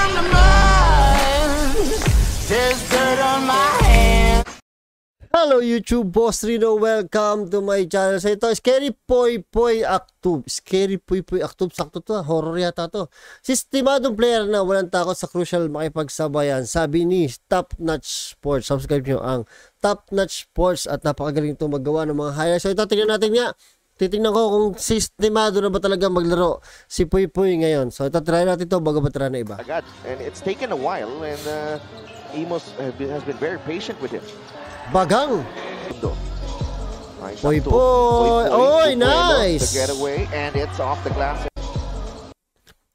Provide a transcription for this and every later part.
from the mud. There's dirt on my hands. Hello YouTube, Boss Rino. Welcome to my channel. So ito, Scary Poy Poy Actub. Scary Poy Poy Actub. Sakto to, horror yata to. Sistemadong player na walang takot sa crucial makipagsabayan. Sabi ni Top Notch Sports. Subscribe nyo ang Top Notch Sports at napakagaling itong magawa ng mga highlights. So ito, tingnan natin nga. Titingnan ko kung sistemado na ba talaga maglaro si Poy Poy ngayon. So ito, try natin ito bago ba try na iba. And it's taken a while and Emos has been very patient with him. Bagang! Nice Poy Poy! Oy, nice! The getaway and it's off the glass.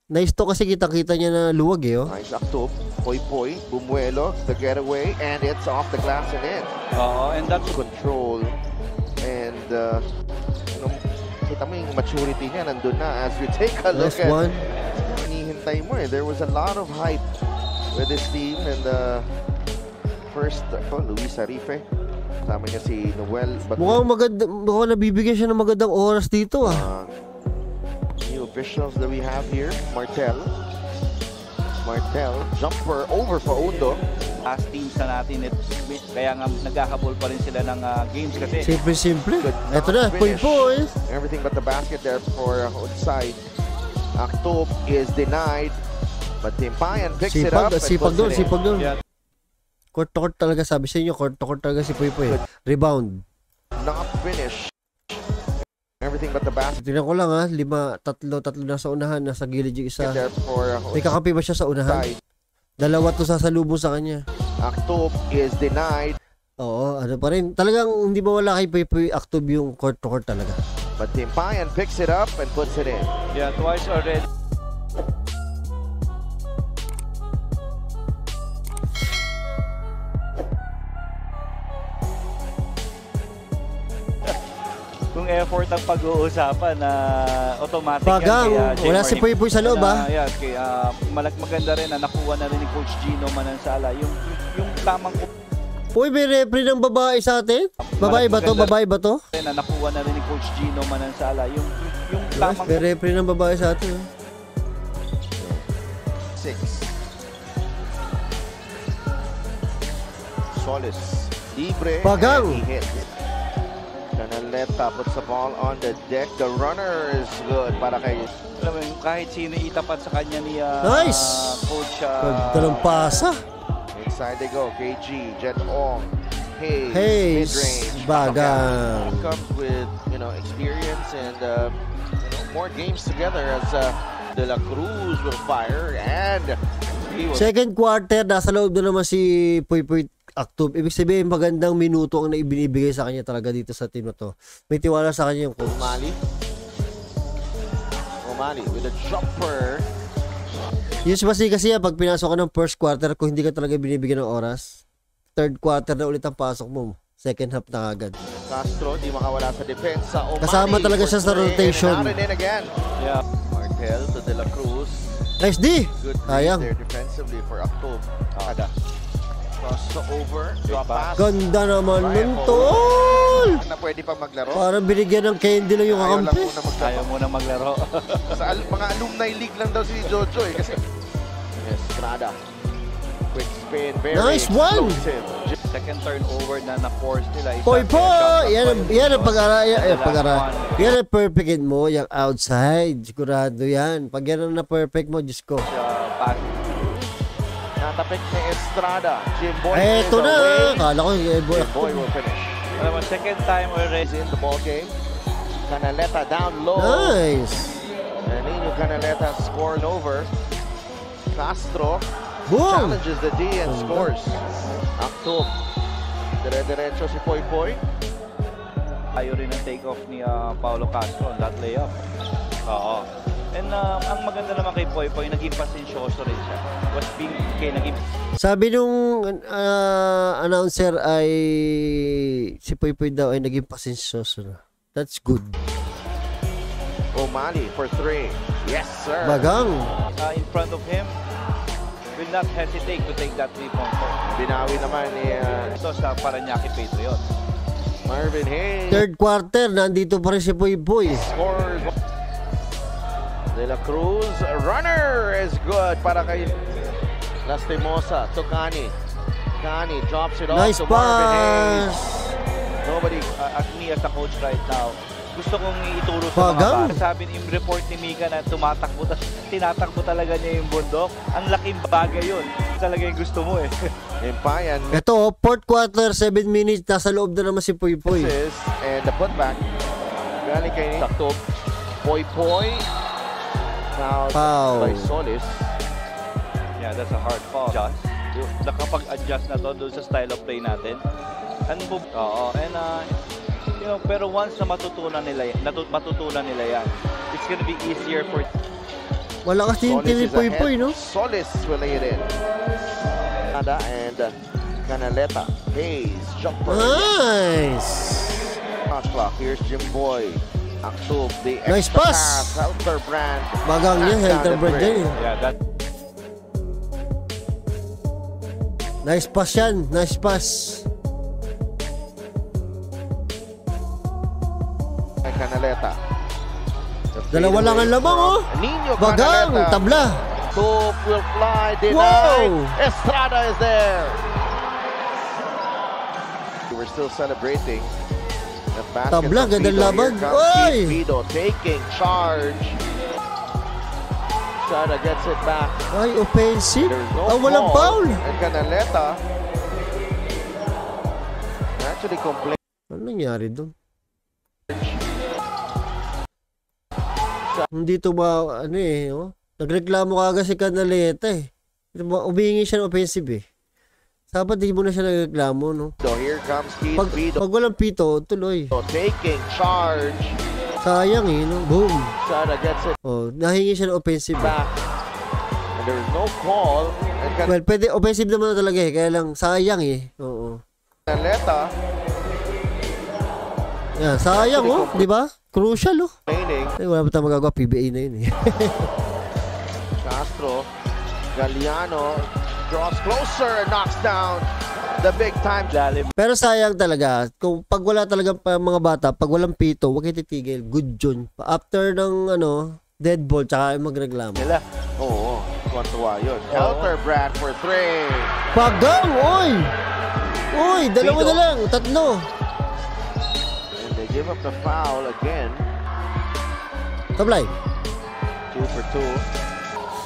Nice to kasi kita-kita niya na luwag eh. Oh. Nice Actub. Poy Poy, Bumuelo, the getaway and it's off the glass and in. And that's control and kita mo yung maturity niya nandun na as we take a look at one. Hinihintay mo eh. There was a lot of hype with this team and first Luis Arife. Kasama niya si Noel. Mukhang nabibigyan siya ng magandang oras dito ah. New officials that we have here. Martel, jumper over for Undo. Last teams na natin, kaya nga nagkakabol pa rin sila ng games kasi. Simple. Ito na, Poy Poy. Everything but the basket there for outside. Actub is denied, but Timpayan picks it up. Sipag doon. Yeah. Court to court talaga, sabi sa inyo, court to court talaga si Poy Poy. Rebound. Not finish. Everything but the basket. Tingnan ko lang ha, tatlo na sa unahan, nasa gilid yung isa. May kakampi ba siya sa unahan? Dalawa to sasalubong sa kanya. Actub is denied. Oo, ano pa rin. Talagang hindi mawala kay Poy Poy Actub yung court to court talaga. But Timpayan picks it up and puts it in. Yeah, twice already. Kung effort ang pag-uusapan na automatic Bagang, yan. Wala si Poy Poy sa loob ha. Yeah, maganda rin na nakuha na rin ni Coach Gino Manansala. Yung tamang... Uy, may referee ng babae sa atin? Babae ba to? Na nakuha na rin ni Coach Gino Manansala. Yung tamang... May referee ng babae sa atin. 6. Solis. Libre. Bagang! Canaleta puts the ball on the deck. The runner is good para kay... Alam mo, kahit sino itapat sa kanya ni nice! Coach... Dalawang pasa. Inside they go. KG, Jet Ong, Hayes, mid-range. Bagang. Comes with, experience and, more games together as De La Cruz will fire and... Second quarter, nasa loob na naman si Poy Poy Actub. Ibig sabihin, magandang minuto ang naibinibigay sa kanya talaga dito sa team na to. May tiwala sa kanya yung coach. Omali with a jumper. Usually kasi pag pinasok ka ng first quarter, kung hindi ka talaga binibigyan ng oras, third quarter na ulit ang pasok mo. Second half na agad. Castro, di makawala sa depensa. Omali, kasama talaga siya sa rotation. Yeah. Martel to De La Cruz. Nice D! Good sayang. there defensively for Actub. Crossover. Drop pass. Ganda naman nun, tol! Na pwede pang maglaro. Parang binigyan ng candy lang yung kakampi. Ayaw muna maglaro. Sa mga alumni league lang daw si Jojo eh. Kasi... Estrada. Quick spin. Very nice one! Second turnover na na-force nila. Poy Poy! Yan ang pag-ara. Yan ang perfectin mo, yung outside. Sigurado yan. Pag yan ang na-perfect mo, Diyos ko. Natapik ni Estrada. Jimboy eto na! Kala ko Jimboy will finish. Alam mo, second time already in the ball game. Canaleta down low. Nice! And Nino Canaleta scored over. Castro challenges the D and scores. Actub. Dire-diretso si Poy Poy. Ayaw rin ang take-off ni Paulo Castro on that layup. Oo. And ang maganda naman kay Poy Poy, naging pasensyoso rin siya. Sabi nung announcer ay si Poy Poy daw ay naging pasensyoso na. That's good. Omali for 3. Yes, sir. Bagang. In front of him, will not hesitate to take that 3-pointer. Binawi naman ni ito sa Parañaque Patriots. Marvin Hayes. Third quarter, nandito pa rin si Poy Poy. Scores. De La Cruz, runner is good para kay Lastimosa to Kani. Kani drops it Nice off to Marvin Hayes. pass. Nobody. As me as a coach right now, gusto kong ituro sa mga Bagang. bata. Sabi yung report ni Mika na tumatakbo, tinatakbo talaga niya yung bundok. Ang laking bagay yun. Talaga yung gusto mo eh. Impayan Ito, fourth quarter, 7 minutes, nasa loob na naman si Poy Poy. misses and the putback. Galing kay Taktob. Poy Poy. Fouled Foul. by Solis. Yeah, that's a hard foul. Nakapag-adjust na to doon sa style of play natin. Oo, and you know, pero once na matutunan nila yan, it's gonna be easier for Malakas din Solis team ni is Poy ahead. Poy, no? Solis will lay it in. Ada and Canaleta. Hayes jumper. Nice! Shot clock. Here's Jim Boy. Aktub, the Nice extra pass. Helter Brand. Bagang niya, Helter Brand yan. yeah, that Nice pass yan, nice pass. Canaleta. Dalawa lang ang lamang, oh. Nino Bagang, Canaleta. tabla. Hoop will fly, denied. Wow. Estrada is there. We're still celebrating. The basket Tabla, from gandang Vito. laban. Here comes Oy! Keith Vito taking charge. Estrada gets it back. Ay, offensive. There's no Walang foul. And Canaleta actually complained. Ano nangyari doon? Hindi to ba, ano eh, oh? Nagreklamo kaagad si Canaleta eh. Umihingi siya ng offensive eh. Dapat di mo na siya nagreklamo, no? So here comes Keith Pag Vito walang pito, tuloy. taking charge. Sayang eh, no? Boom. Estrada gets it Oh, nahingi siya ng offensive eh. back. And there is no call. And Well, pwede, offensive naman na talaga eh. Kaya lang, sayang eh. Oo. Canaleta Yan, sayang oh, di ba? Crucial oh. remaining. Ay, wala pa tayong magagawa, PBA na yun eh. Castro, Galliano draws closer and knocks down the big time. lalim. Pero sayang talaga, kung pag wala talaga pa mga bata, pag walang pito, huwag kayo titigil. Good yun. After ng dead ball, tsaka magreklamo. Nila. Oo, tuwa yun. Helter Brand for 3. Bagang! Oy! Oy, dalawa Pito. na lang, tatlo. And they give up the foul again. Tablay. 2 for 2.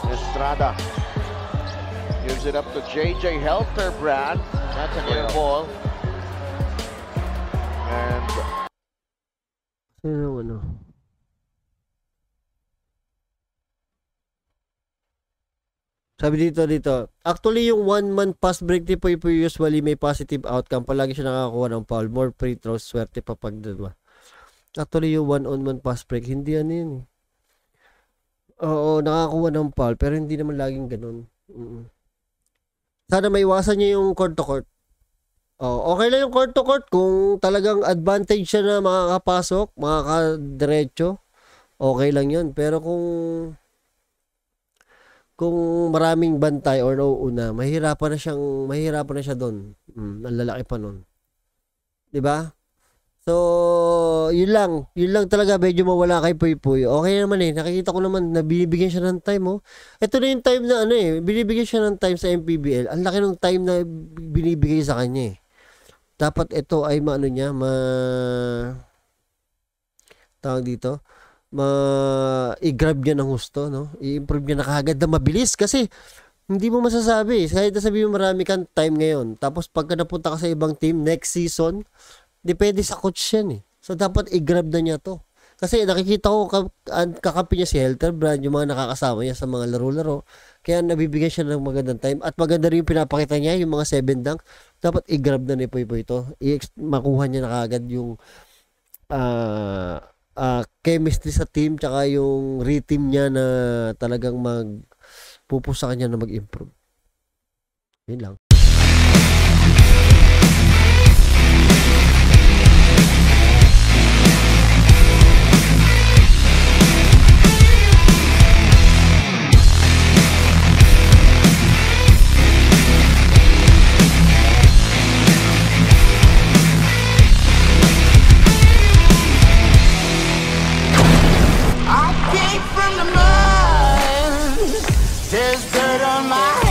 Estrada gives it up to JJ Helter Brand. That's an air ball. And Ano? Sabi dito. Actually, yung 1-man pass break ni Poy Poy usually may positive outcome. Palagi siya nakakakuha ng foul. More free throws. Swerte pa pag dalawa. Actually, yung 1-on-1 pass break, hindi ano yun eh. Oo, nakakuha ng foul. Pero hindi naman laging ganun. Sana maiwasan niya yung court to court. Oh, okay lang yung court to court kung talagang advantage siya na makakapasok, makakadiretso. Okay lang yun. Pero kung maraming bantay or nauuna, mahirapan na siya doon. Ang lalaki pa noon. 'Di ba? So, yun lang talaga medyo mawala kay Poy Poy. Okay naman eh, nakikita ko naman na binibigyan siya ng time oh. Ito na yung time na binibigyan siya ng time sa MPBL. Ang laki ng time na binibigay sa kanya eh. Dapat ito ay tawag dito, i-grab niya ng husto, no? I-improve niya na kaagad na mabilis kasi hindi mo masasabi. Kahit sabihin mo marami kang time ngayon. Tapos pagka napunta ka sa ibang team, next season, depende sa coach yan eh. So dapat i-grab na niya to. Kasi nakikita ko kakampi niya si Helter Brand, yung mga nakakasama niya sa mga laro-laro. Kaya nabibigyan siya ng magandang time. At maganda rin yung pinapakita niya, yung mga 7 dunk. Dapat i-grab na ni Poy Poy to. Makuha niya na kaagad yung chemistry sa team tsaka yung re-team niya na talagang magpupush sa kanya na mag-improve. Yun lang. I came from the mud. There's dirt on my